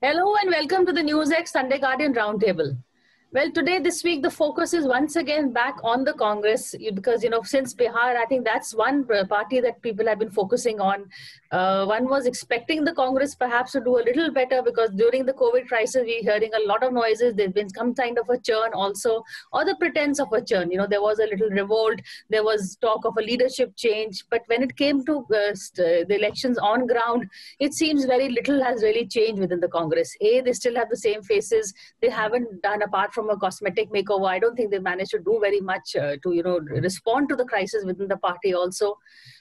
Hello and welcome to the NewsX Sunday Guardian Roundtable. Well, today, this week, the focus is once again back on the Congress because, since Bihar, I think that's one party that people have been focusing on. One was expecting the Congress perhaps to do a little better because during the COVID crisis, we're hearing a lot of noises. There's been some kind of a churn also, or the pretense of a churn. There was a little revolt. There was talk of a leadership change. But when it came to the elections on ground, it seems very little has really changed within the Congress. They still have the same faces. They haven't done, apart from a cosmetic makeover, I don't think they managed to do very much to respond to the crisis within the party also.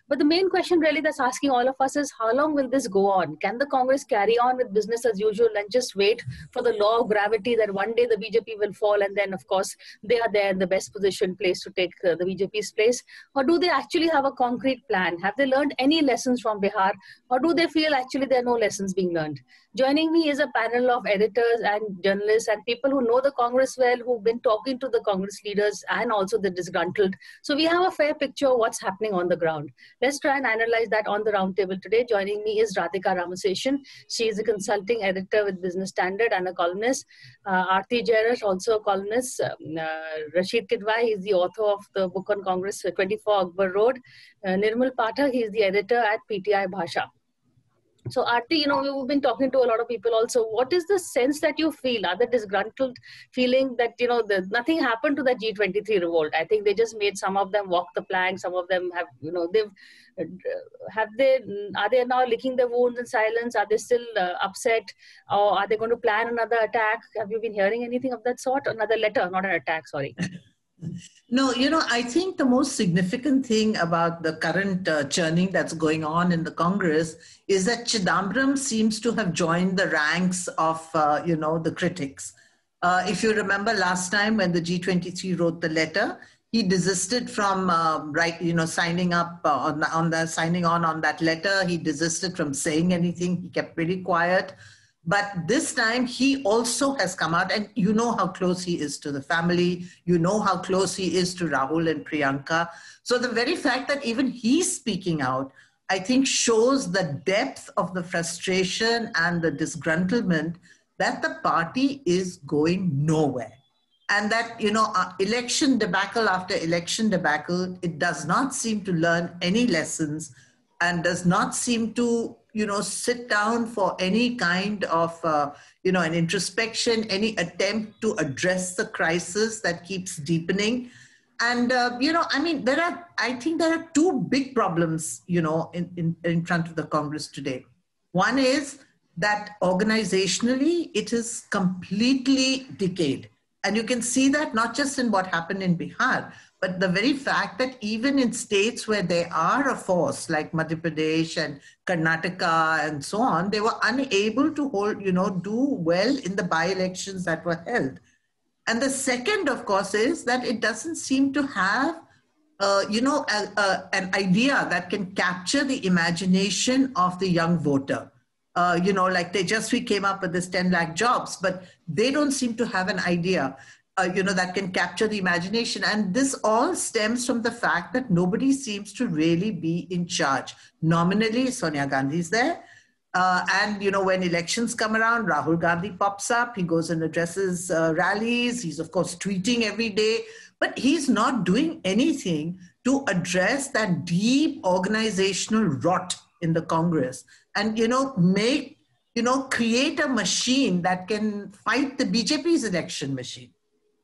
But the main question really that's asking all of us is, how long will this go on? Can the Congress carry on with business as usual and just wait for the law of gravity that one day the BJP will fall and then, of course, they are there in the best position place to take the BJP's place? Or do they actually have a concrete plan? Have they learned any lessons from Bihar? Or do they feel actually there are no lessons being learned? Joining me is a panel of editors and journalists and people who know the Congress well, who've been talking to the Congress leaders and also the disgruntled. So we have a fair picture of what's happening on the ground. Let's try and analyze that on the roundtable today. Joining me is Radhika Ramaseshan. She is a consulting editor with Business Standard and a columnist. Aarti Jairash, also a columnist. Rashid Kidwai, is the author of the book on Congress, 24 Akbar Road. Nirmal Pathak, he is the editor at PTI Bhasha. So Aarti, we've been talking to a lot of people also. What is the sense that you feel? Are they disgruntled feeling that, nothing happened to the G23 revolt? I think they just made some of them walk the plank. Some of them have, are they now licking their wounds in silence? Are they still upset? Or are they going to plan another attack? Have you been hearing anything of that sort? Another letter, not an attack, sorry. No, I think the most significant thing about the current churning that's going on in the Congress is that Chidambaram seems to have joined the ranks of, the critics. If you remember last time when the G23 wrote the letter, he desisted from signing up signing on that letter. He desisted from saying anything. He kept very quiet. But this time he also has come out, and you know how close he is to the family. You know how close he is to Rahul and Priyanka. So the very fact that even he's speaking out, I think shows the depth of the frustration and the disgruntlement that the party is going nowhere. And that, election debacle after election debacle, it does not seem to learn any lessons and does not seem to sit down for any kind of, an introspection, any attempt to address the crisis that keeps deepening. And, I think there are two big problems, in front of the Congress today. One is that organizationally, it is completely decayed. And you can see that not just in what happened in Bihar, but the very fact that even in states where they are a force, like Madhya Pradesh and Karnataka and so on, they were unable to do well in the by-elections that were held. And the second, of course, is that it doesn't seem to have, an idea that can capture the imagination of the young voter. Like Tejasvi came up with this 10 lakh jobs, but they don't seem to have an idea that can capture the imagination. And this all stems from the fact that nobody seems to really be in charge. Nominally, Sonia Gandhi is there. And, when elections come around, Rahul Gandhi pops up. He goes and addresses rallies. He's, of course, tweeting every day. But he's not doing anything to address that deep organizational rot in the Congress and, create a machine that can fight the BJP's election machine.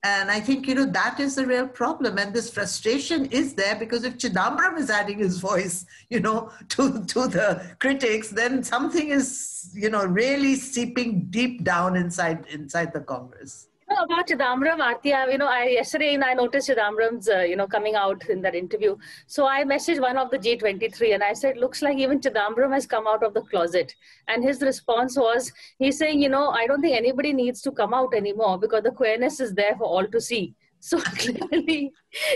And I think, that is the real problem. And this frustration is there because if Chidambaram is adding his voice, to the critics, then something is, really seeping deep down inside the Congress. About Chidambaram, Aarti, yesterday I noticed Chidambaram's, coming out in that interview. So I messaged one of the G23 and I said, looks like even Chidambaram has come out of the closet. And his response was, he's saying, I don't think anybody needs to come out anymore because the queerness is there for all to see. So clearly,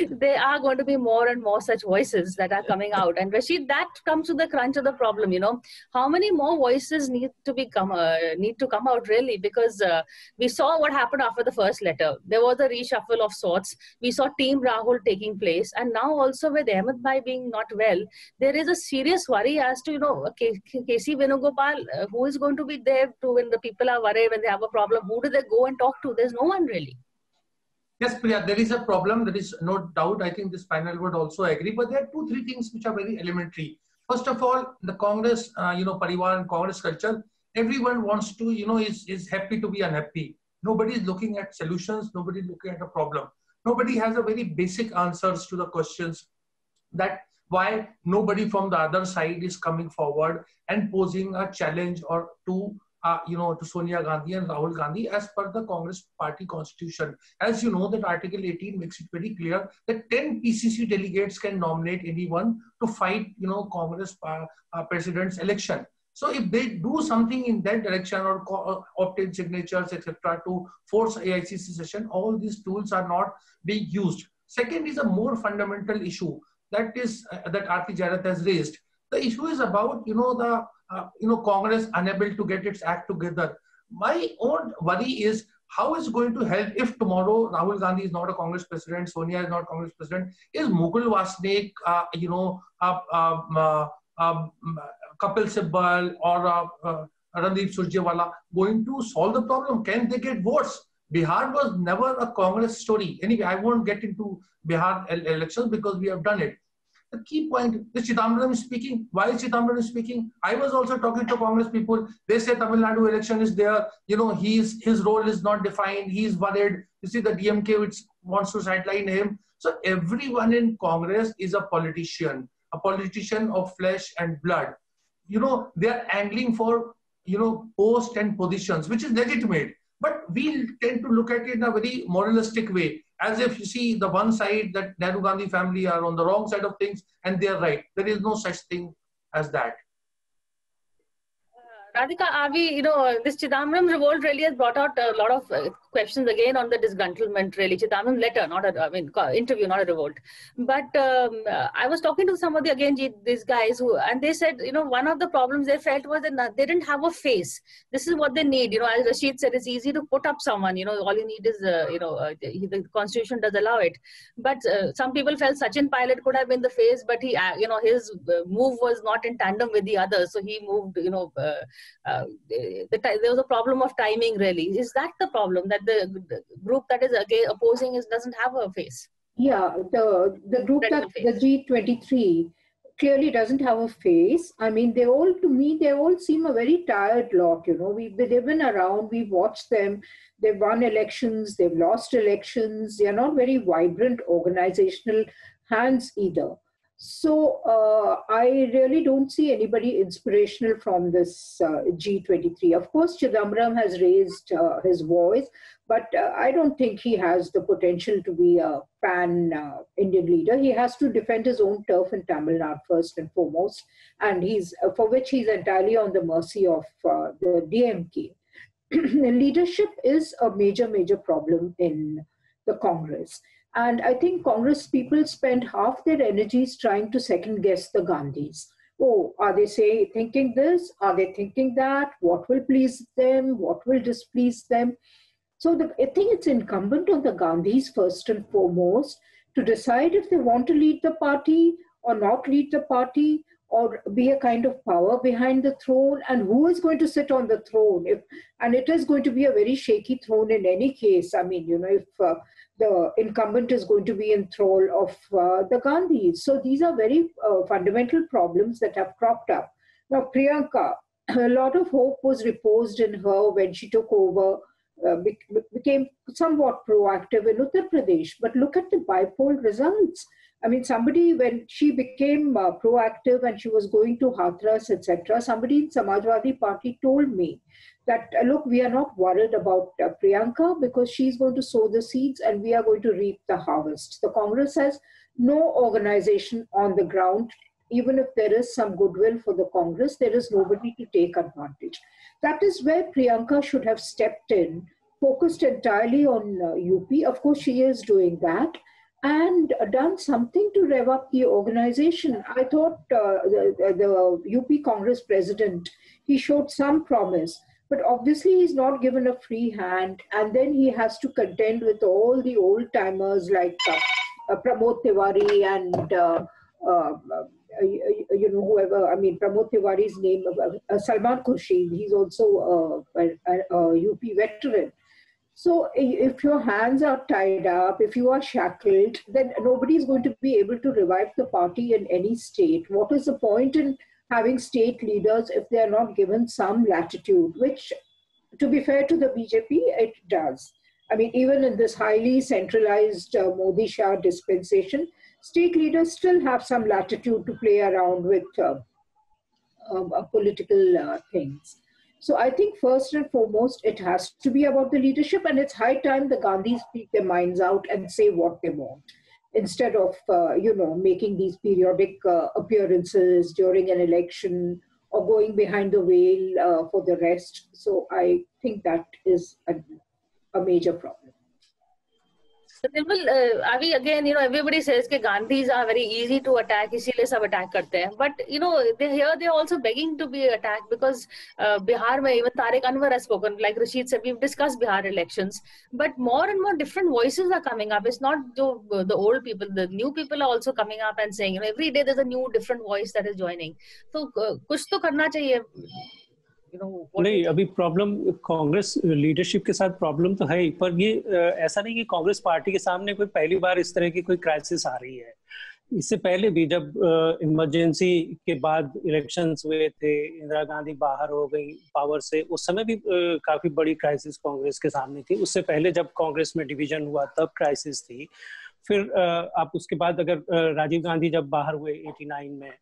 there are going to be more and more such voices that are coming out. And Rashid, that comes to the crunch of the problem. How many more voices need to come out really? Because we saw what happened after the first letter. There was a reshuffle of sorts. We saw Team Rahul taking place, and now also with Ahmed Bhai being not well, there is a serious worry as to KC Venugopal, who is going to be there to when the people are worried, when they have a problem. Who do they go and talk to? There's no one really. Yes, Priya, there is a problem. There is no doubt. I think this panel would also agree. But there are 2-3 things which are very elementary. First of all, the Congress, Parivar and Congress culture, everyone wants to, is happy to be unhappy. Nobody is looking at solutions. Nobody is looking at a problem. Nobody has a very basic answers to the questions that why nobody from the other side is coming forward and posing a challenge or to Sonia Gandhi and Rahul Gandhi as per the Congress party constitution. As you know, that Article 18 makes it very clear that 10 PCC delegates can nominate anyone to fight, Congress president's election. So if they do something in that direction or obtain signatures, etc., to force AICC session, all these tools are not being used. Second is a more fundamental issue that Aarti Jairath has raised. The issue is about, Congress unable to get its act together. My own worry is how it's going to help if tomorrow Rahul Gandhi is not a Congress president, Sonia is not Congress president. Is Mukul Wasnik, Kapil Sibal or Randeep Surjewala going to solve the problem? Can they get votes? Bihar was never a Congress story. Anyway, I won't get into Bihar elections because we have done it. The key point is Chidambaram is speaking. Why is Chidambaram speaking? I was also talking to Congress people. They say Tamil Nadu election is there. His role is not defined. He is worried. You see the DMK which wants to sideline him. So everyone in Congress is a politician of flesh and blood. They are angling for, post and positions, which is legitimate. But we tend to look at it in a very moralistic way. As if you see the one side that Nehru Gandhi family are on the wrong side of things and they are right. There is no such thing as that. Radhika, this Chidambaram revolt really has brought out a lot of questions again on the disgruntlement, really. Chidambaram letter, interview, not a revolt. But I was talking to some of these guys and they said, one of the problems they felt was that they didn't have a face. This is what they need. As Rashid said, it's easy to put up someone, all you need is, the constitution does allow it. But some people felt Sachin Pilot could have been the face, but he, his move was not in tandem with the others. So he moved, there was a problem of timing, really. Is that the problem, that the group that is opposing doesn't have a face? Yeah, the group that the G23 clearly doesn't have a face. I mean, they all seem a very tired lot. They've been around, we've watched them. They've won elections, they've lost elections. They're not very vibrant organizational hands either. So I really don't see anybody inspirational from this G23. Of course, Chidambaram has raised his voice, but I don't think he has the potential to be a pan-Indian leader. He has to defend his own turf in Tamil Nadu first and foremost, and for which he's entirely on the mercy of the DMK. Leadership is a major problem in the Congress. And I think Congress people spend half their energies trying to second guess the Gandhis. Oh, are they thinking this? Are they thinking that? What will please them? What will displease them? So I think it's incumbent on the Gandhis first and foremost to decide if they want to lead the party or not lead the party, or be a kind of power behind the throne, and who is going to sit on the throne. And it is going to be a very shaky throne in any case. I mean, if the incumbent is going to be in thrall of the Gandhis. So these are very fundamental problems that have cropped up. Now, Priyanka, a lot of hope was reposed in her when she took over, became somewhat proactive in Uttar Pradesh. But look at the bipolar results. I mean, when she became proactive and she was going to Hathras, etc., somebody in Samajwadi Party told me that, look, we are not worried about Priyanka because she's going to sow the seeds and we are going to reap the harvest. The Congress has no organization on the ground. Even if there is some goodwill for the Congress, there is nobody to take advantage. That is where Priyanka should have stepped in focused entirely on UP. Of course, she is doing that and done something to rev up the organization. I thought the UP Congress president, he showed some promise, but obviously he's not given a free hand, and then he has to contend with all the old timers like Pramod Tiwari and whoever. I mean, Pramod Tiwari's name, Salman Khurshid. He's also a UP veteran. So if your hands are tied up, if you are shackled, then nobody is going to be able to revive the party in any state. What is the point in having state leaders if they are not given some latitude, which, to be fair to the BJP, it does. I mean, even in this highly centralized Modi-Shah dispensation, state leaders still have some latitude to play around with political things. So I think first and foremost, it has to be about the leadership, and it's high time the Gandhis speak their minds out and say what they want, instead of, making these periodic appearances during an election or going behind the veil for the rest. So I think that is a major problem. So Nirmal, Avi, again, everybody says that Gandhis are very easy to attack, इसलिए सब attack करते हैं. But they're also begging to be attacked because Bihar में even Tariq Anwar has spoken. Like Rashid said, we've discussed Bihar elections, but more and more different voices are coming up. It's not the old people, the new people are also coming up and saying, every day there's a new different voice that is joining. So कुछ तो करना चाहिए. नहीं, अभी problem Congress leadership के साथ problem तो है ही, पर ये ऐसा नहीं कि कांग्रेस पार्टी के सामने कोई पहली बार इस तरह की कोई क्राइसिस आ रही है. इससे पहले भी जब इमरजेंसी के बाद इलेक्शंस हुए थे, इंदिरा गांधी बाहर हो गई पावर से, उस समय भी काफी बड़ी क्राइसिस कांग्रेस के सामने थी. उससे पहले जब कांग्रेस में डिवीजन हुआ तब क्राइसिस थी. फिर आप उसके बाद अगर राजीव गांधी जब बाहर हुए 89 में,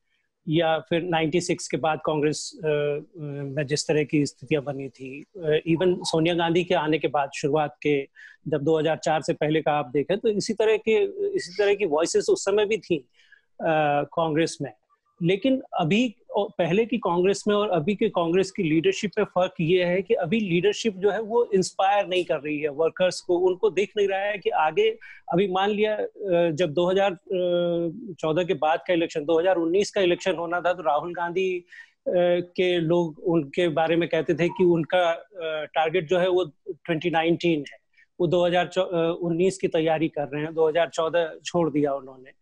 या फिर 96 के बाद कांग्रेस में जिस तरह की स्थितियां बनी थी, इवन सोनिया गांधी के आने के बाद शुरुआत के जब 2004 से पहले का आप देखें तो इसी तरह की वॉइसेस उस समय भी थी कांग्रेस में. लेकिन अभी पहले की कांग्रेस में और अभी के कांग्रेस की लीडरशिप में फर्क ये है कि अभी लीडरशिप जो है वो इंस्पायर नहीं कर रही है वर्कर्स को. उनको देख नहीं रहा है कि आगे, अभी मान लिया जब 2014 के बाद का इलेक्शन, 2019 का इलेक्शन होना था, तो राहुल गांधी के लोग उनके बारे में कहते थे कि उनका टारगेट जो है वो 2019 है, वो 2019 की तैयारी कर रहे हैं. 2014 छोड़ दिया उन्होंने.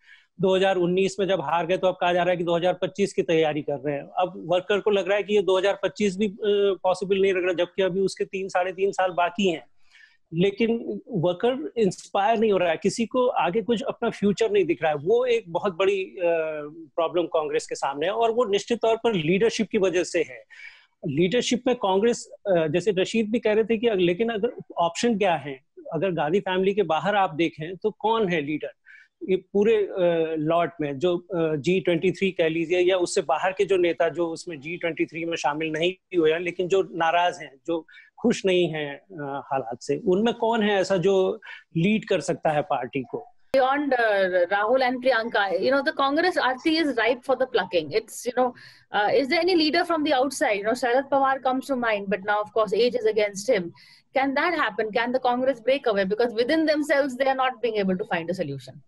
2019 में जब हार गए तो अब कहा जा रहा है कि 2025 की तैयारी कर रहे हैं. अब वर्कर को लग रहा है कि ये 2025 भी पॉसिबल नहीं लग रहा, जबकि अभी उसके 3-3.5 साल बाकी हैं. लेकिन वर्कर इंस्पायर नहीं हो रहा है, किसी को आगे कुछ अपना फ्यूचर नहीं दिख रहा है. वो एक बहुत बड़ी प्रॉब्लम कांग्रेस के सामने है, और वो निश्चित तौर पर लीडरशिप की वजह से है. लीडरशिप में कांग्रेस, जैसे रशीद भी कह रहे थे कि लेकिन अगर ऑप्शन क्या है, अगर गांधी फैमिली के बाहर आप देखें तो कौन है लीडर ये पूरे लॉट में, जो G23 कह लीजिए, या उससे बाहर के जो नेता जो उसमें G23 में शामिल नहीं हुए, लेकिन जो नाराज हैं, जो खुश नहीं हैं हालात से, उनमें कौन है ऐसा जो लीड कर सकता है पार्टी को? Beyond Rahul and Priyanka, the Congress RC is ripe for the plucking. It's, is there any leader from the outside? Sharad Pawar comes to mind, but now, of course, age is against him. Can that happen? Can the Congress break away? Because within themselves, they are not being able to find a solution.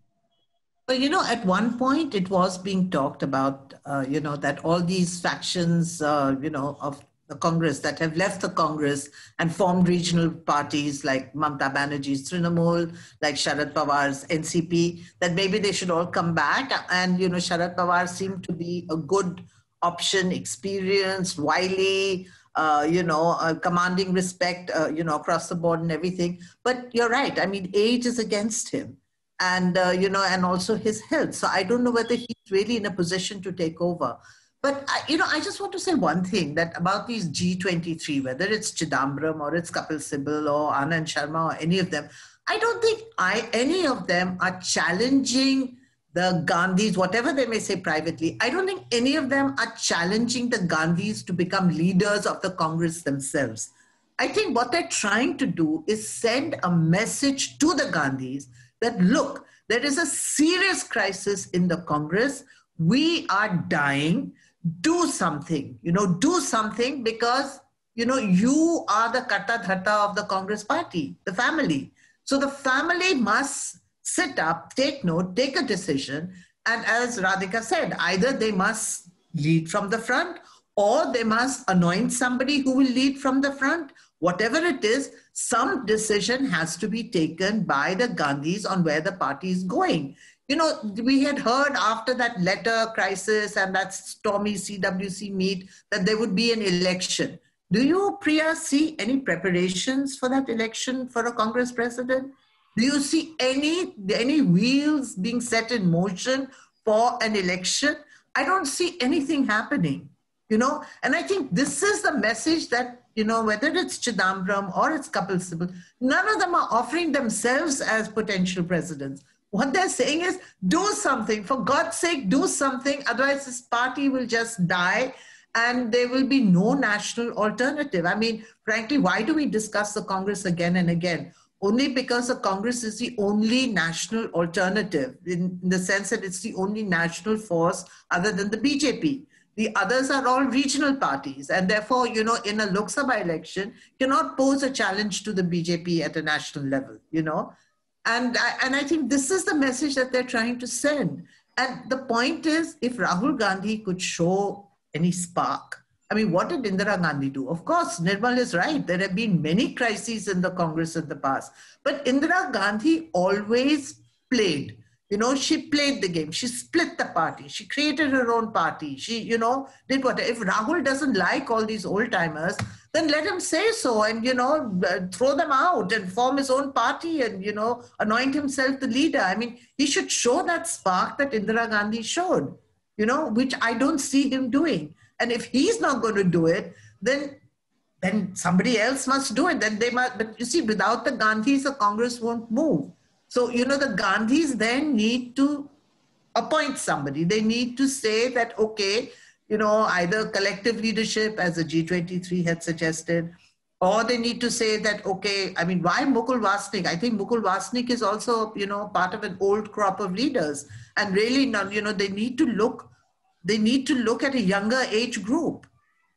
Well, at one point it was being talked about, that all these factions, of the Congress that have left the Congress and formed regional parties like Mamata Banerjee's Trinamool, like Sharad Pawar's NCP, that maybe they should all come back. And, Sharad Pawar seemed to be a good option, experienced, wily, commanding respect, across the board and everything. But you're right. I mean, age is against him. And, and also his health. So I don't know whether he's really in a position to take over. But, I just want to say one thing, that about these G23, whether it's Chidambaram or it's Kapil Sibal or Anand Sharma or any of them, I don't think any of them are challenging the Gandhis, whatever they may say privately. I don't think any of them are challenging the Gandhis to become leaders of the Congress themselves. I think what they're trying to do is send a message to the Gandhis that, look, there is a serious crisis in the Congress. We are dying. Do something, do something, because, you are the Karta Dharta of the Congress party, the family. So the family must sit up, take note, take a decision. And as Radhika said, either they must lead from the front or they must anoint somebody who will lead from the front. Whatever it is, some decision has to be taken by the Gandhis on where the party is going. We had heard after that letter crisis and that stormy CWC meet that there would be an election. Do you, Priya, see any preparations for that election for a Congress president? Do you see any wheels being set in motion for an election? I don't see anything happening, and I think this is the message that, whether it's Chidambaram or it's Kapil Sibal, none of them are offering themselves as potential presidents. What they're saying is, do something. For God's sake, do something. Otherwise, this party will just die and there will be no national alternative. I mean, frankly, why do we discuss the Congress again and again? Only because the Congress is the only national alternative in the sense that it's the only national force other than the BJP. The others are all regional parties. And therefore, in a Lok Sabha election, cannot pose a challenge to the BJP at a national level, And I think this is the message that they're trying to send. And the point is, if Rahul Gandhi could show any spark, I mean, what did Indira Gandhi do? Of course, Nirmal is right. There have been many crises in the Congress in the past. But Indira Gandhi always played. She played the game. She split the party. She created her own party. She, did what. If Rahul doesn't like all these old-timers, then let him say so and, throw them out and form his own party and, anoint himself the leader. I mean, he should show that spark that Indira Gandhi showed, which I don't see him doing. And if he's not going to do it, then somebody else must do it. Then they must. But you see, without the Gandhis, the Congress won't move. So, the Gandhis then need to appoint somebody. They need to say that, okay, either collective leadership, as the G23 had suggested, or they need to say that, okay, I mean, why Mukul Vasnik? I think Mukul Vasnik is also, part of an old crop of leaders. And really, they need to look at a younger age group.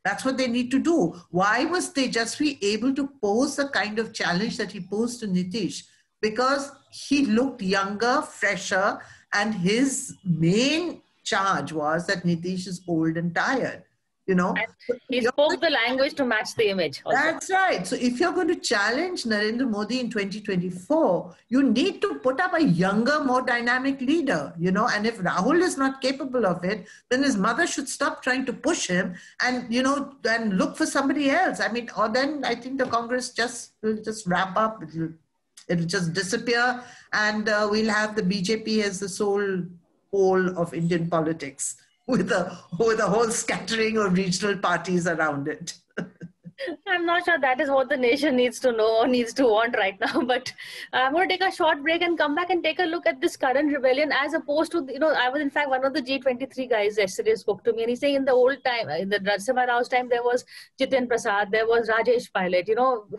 That's what they need to do. Why was Tejasvi able to pose the kind of challenge that he posed to Nitish? Because he looked younger, fresher, and his main charge was that Nitish is old and tired, And he spoke the language to match the image. Also. That's right. So if you're going to challenge Narendra Modi in 2024, you need to put up a younger, more dynamic leader, And if Rahul is not capable of it, then his mother should stop trying to push him and, and look for somebody else. I mean, or then I think the Congress will just wrap up. It'll just disappear, and we'll have the BJP as the sole pole of Indian politics with a whole scattering of regional parties around it. I'm not sure that is what the nation needs to know or needs to want right now. But I'm going to take a short break and come back and take a look at this current rebellion as opposed to, I was in fact one of the G23 guys yesterday spoke to me and he's saying in the old time, in the Narasimha Rao's time, there was Jiten Prasad, there was Rajesh Pilot,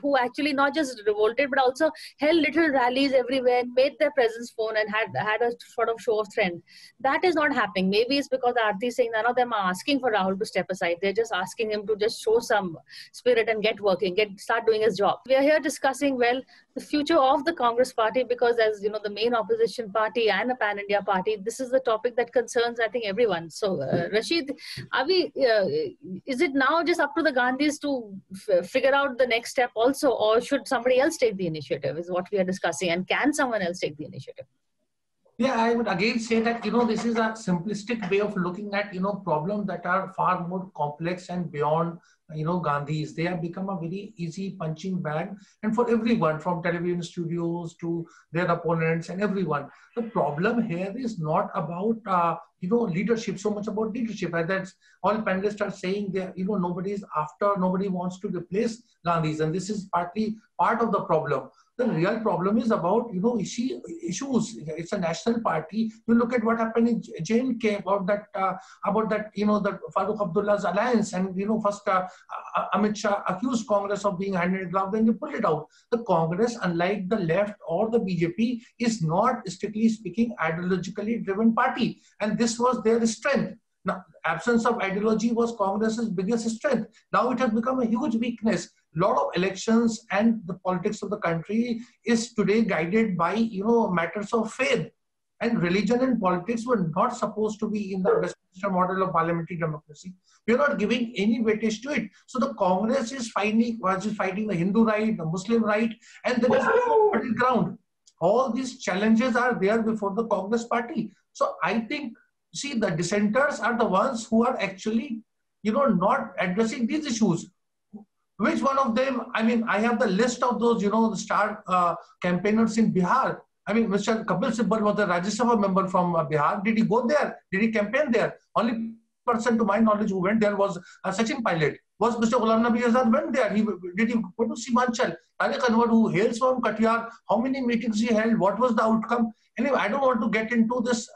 who actually not just revolted but also held little rallies everywhere, made their presence known and had a sort of show of strength. That is not happening. Maybe it's because Aarti is saying none of them are asking for Rahul to step aside. They're just asking him to just show some spirit and get working, start doing his job. We are here discussing, the future of the Congress party because as, the main opposition party and a pan-India party, this is the topic that concerns, I think, everyone. So, Rashid, is it now just up to the Gandhis to figure out the next step also, or should somebody else take the initiative is what we are discussing, and can someone else take the initiative? Yeah, I would again say that, this is a simplistic way of looking at, problems that are far more complex and beyond, Gandhis. They have become a very easy punching bag. And for everyone, from television studios to their opponents and everyone, the problem here is not about, leadership, so much about leadership. And that's all panelists are saying that, nobody wants to replace Gandhis. And this is partly part of the problem. The real problem is about, issues. It's a national party. You look at what happened in J&K about that, the Farooq Abdullah's alliance. And, first Amit Shah accused Congress of being hand in glove, then you pull it out. The Congress, unlike the left or the BJP, is not, strictly speaking, ideologically driven party. And this was their strength. Now, absence of ideology was Congress's biggest strength. Now it has become a huge weakness. A lot of elections and the politics of the country is today guided by, matters of faith. And religion and politics were not supposed to be in the Westminster model of parliamentary democracy. We are not giving any weightage to it. So the Congress is fighting the Hindu right, the Muslim right, and there is no middle ground. All these challenges are there before the Congress party. So I think, see, the dissenters are the ones who are actually, not addressing these issues. Which one of them? I mean, I have the list of those, the star campaigners in Bihar. I mean, Mr. Kapil Sibal was a Rajya Sabha member from Bihar. Did he go there? Did he campaign there? Only person to my knowledge who went there was Sachin Pilot. Was Mr. Ghulam Nabi Azad went there? Did he go to Simanchal? Tariq Anwar, who hails from Katiyar, how many meetings he held? What was the outcome? Anyway, I don't want to get into this,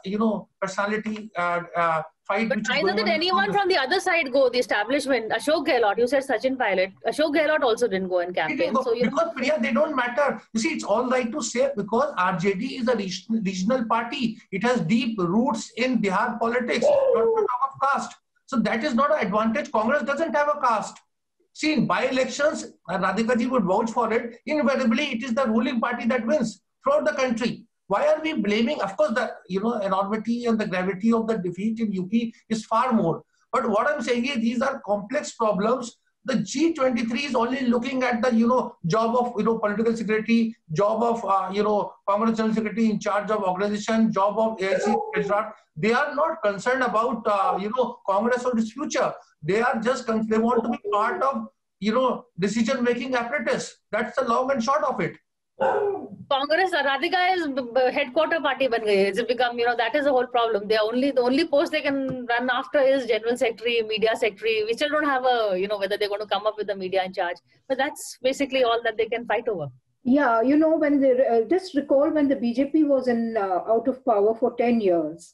personality fight. But neither did anyone from the other side go, the establishment. Ashok Gehlot, you said Sachin Pilot. Ashok Gehlot also didn't go and campaign. So, because, Priya, they don't matter. You see, it's all right to say because RJD is a regional party. It has deep roots in Bihar politics, not to talk of caste. So that is not an advantage. Congress doesn't have a caste. See, in by-elections, Radhika ji would vouch for it. Invariably, it is the ruling party that wins throughout the country. Why are we blaming? Of course, the enormity and the gravity of the defeat in UP is far more. But what I'm saying is these are complex problems. The G23 is only looking at the job of political secretary, job of Congress General Secretary in charge of organization, job of AIC Treasurer. They are not concerned about Congress or its future. They are just they want to be part of decision making apparatus. That's the long and short of it. Congress, Radhika is headquarter party ban gayi. It's become, that is the whole problem. The only post they can run after is general secretary, media secretary. We still don't have whether they're going to come up with the media in charge. But that's basically all that they can fight over. Yeah, when they just recall when the BJP was out of power for 10 years.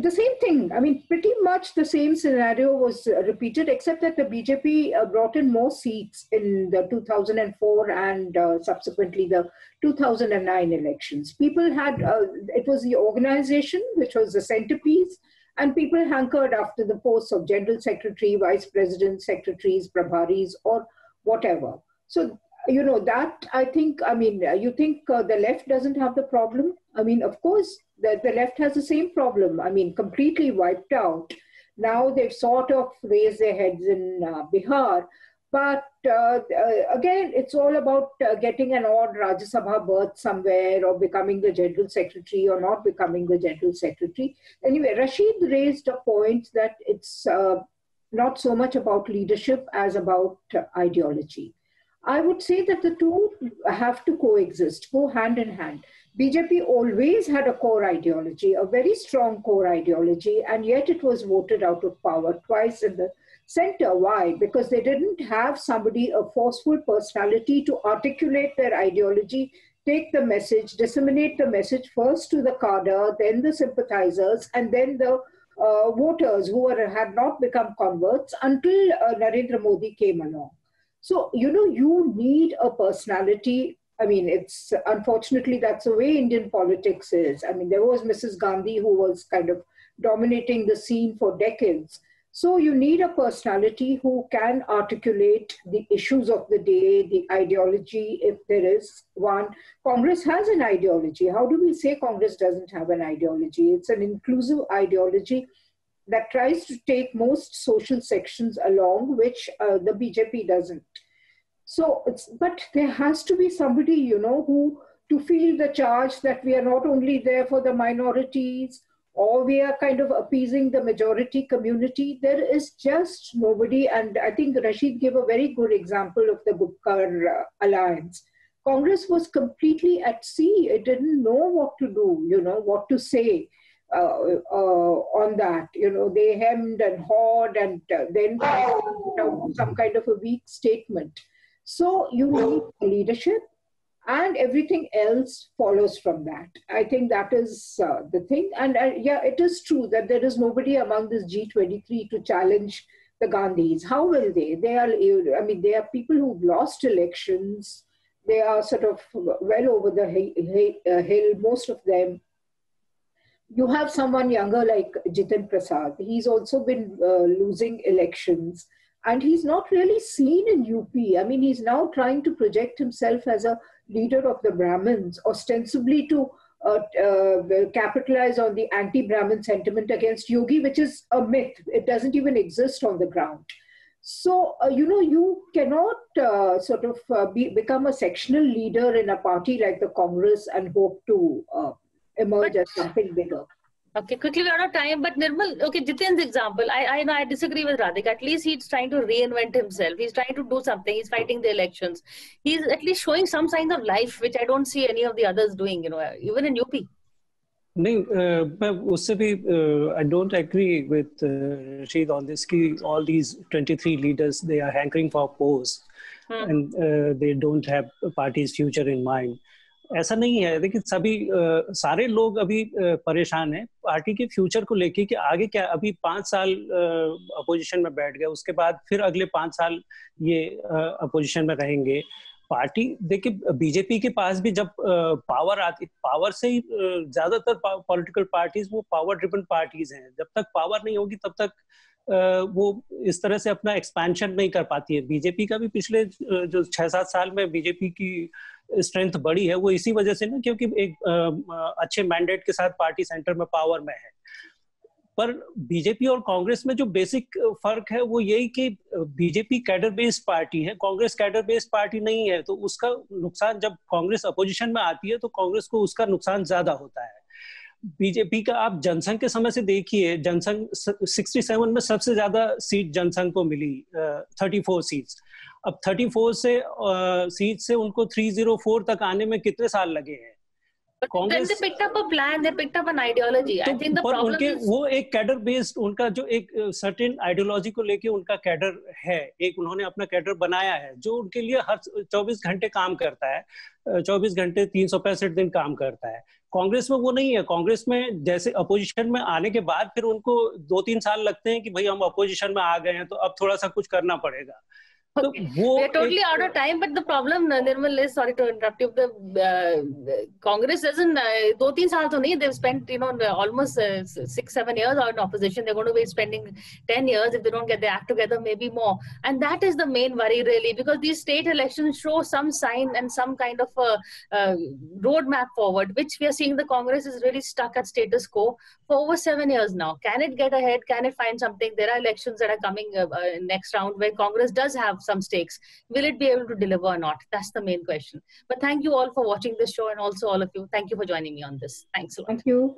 The same thing. I mean, pretty much the same scenario was repeated, except that the BJP brought in more seats in the 2004 and subsequently the 2009 elections. People had, it was the organization which was the centerpiece, and people hankered after the posts of general secretary, vice president, secretaries, prabharis, or whatever. So, that I think, you think the left doesn't have the problem? I mean, of course, the left has the same problem. I mean, completely wiped out. Now they've sort of raised their heads in Bihar. But again, it's all about getting an odd Rajya Sabha berth somewhere or becoming the general secretary or not becoming the general secretary. Anyway, Rashid raised a point that it's not so much about leadership as about ideology. I would say that the two have to coexist, go hand in hand. BJP always had a core ideology, a very strong core ideology, and yet it was voted out of power twice in the center. Why? Because they didn't have somebody, a forceful personality to articulate their ideology, take the message, disseminate the message first to the cadre, then the sympathizers, and then the voters who had not become converts until Narendra Modi came along. So, you need a personality. I mean, it's unfortunately that's the way Indian politics is. I mean, there was Mrs. Gandhi who was kind of dominating the scene for decades. So you need a personality who can articulate the issues of the day, the ideology, if there is one. Congress has an ideology. How do we say Congress doesn't have an ideology? It's an inclusive ideology that tries to take most social sections along, which the BJP doesn't. So, but there has to be somebody, who to feel the charge that we are not only there for the minorities or we are kind of appeasing the majority community. There is just nobody. And I think Rashid gave a very good example of the Gupkar alliance. Congress was completely at sea. It didn't know what to do, what to say. On that, they hemmed and hawed and then some kind of a weak statement. So you need leadership and everything else follows from that. I think that is the thing. And yeah, it is true that there is nobody among this G23 to challenge the Gandhis. How will they? They are people who've lost elections. They are sort of well over the hill, most of them. You have someone younger like Jitin Prasad. He's also been losing elections, and he's not really seen in UP. I mean, he's now trying to project himself as a leader of the Brahmins, ostensibly to capitalize on the anti-Brahmin sentiment against Yogi, which is a myth. It doesn't even exist on the ground. So, you cannot become a sectional leader in a party like the Congress and hope to emerge as something bigger. Okay, quickly, we're out of time. But Nirmal, okay, Jitin's example, I know I disagree with Radhika. At least he's trying to reinvent himself. He's trying to do something. He's fighting the elections. He's at least showing some signs of life, which I don't see any of the others doing, even in UP. नहीं, मैं उससे भी I don't agree with Rashid on this कि all these 23 leaders, they are hankering for posts and they don't have party's future in mind. ऐसा नहीं है. देखिए, सभी सारे लोग अभी परेशान हैं पार्टी के फ्यूचर को लेके कि आगे क्या. अभी 5 साल अपोजिशन में बैठ गए, उसके बाद फिर अगले 5 साल ये अपोजिशन में रहेंगे. पार्टी देखिए, बीजेपी के पास भी जब पावर आती, पावर से ही ज्यादातर पॉलिटिकल पार्टीज वो पावर ड्रिवन पार्टीज हैं. जब तक पावर नहीं होगी तब तक वो इस तरह से अपना एक्सपेंशन नहीं कर पाती है. बीजेपी का भी पिछले जो 6-7 साल में बीजेपी की स्ट्रेंथ बढ़ी है, वो इसी वजह से ना, क्योंकि एक अच्छे मैंडेट के साथ पार्टी सेंटर में पावर में है. पर बीजेपी और कांग्रेस में जो बेसिक फर्क है वो यही कि बीजेपी कैडर बेस्ड पार्टी है, कांग्रेस कैडर बेस्ड पार्टी नहीं है. तो उसका नुकसान, जब कांग्रेस अपोजिशन में आती है तो कांग्रेस को उसका नुकसान ज्यादा होता है. बीजेपी का आप जनसंघ के समय से देखिए, जनसंघ 67 में सबसे ज्यादा सीट जनसंघ को मिली, 34 सीट्स. अब 34 सीट से उनको 304 तक आने में कितने साल लगे हैं. But then they picked up a plan, they picked up an ideology. I think the problem is वो एक कैडर बेस्ड, उनका जो एक सर्टेन आइडियोलॉजी को लेके उनका कैडर है, एक उन्होंने अपना कैडर बनाया है जो उनके लिए हर 24 घंटे काम करता है, 24 घंटे 365 दिन काम करता है. कांग्रेस में वो नहीं है. कांग्रेस में जैसे अपोजिशन में आने के बाद फिर उनको 2-3 साल लगते हैं कि भाई हम अपोजिशन में आ गए हैं तो अब थोड़ा सा कुछ करना पड़ेगा. Okay. We're totally out of time, but the problem, Nirmal, is, sorry to interrupt you, the Congress doesn't, 2-3 saal to nahi, they've spent, almost 6-7 years in opposition. They're going to be spending 10 years if they don't get their act together, maybe more. And that is the main worry, really, because these state elections show some sign and some kind of a roadmap forward, which we are seeing the Congress is really stuck at status quo for over 7 years now. Can it get ahead? Can it find something? There are elections that are coming next round where Congress does have some stakes. Will it be able to deliver or not? That's the main question. But thank you all for watching this show, and also all of you. Thank you for joining me on this. Thanks a lot. Thank you.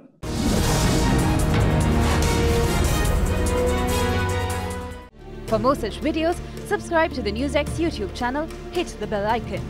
For more such videos, subscribe to the NewsX YouTube channel, hit the bell icon.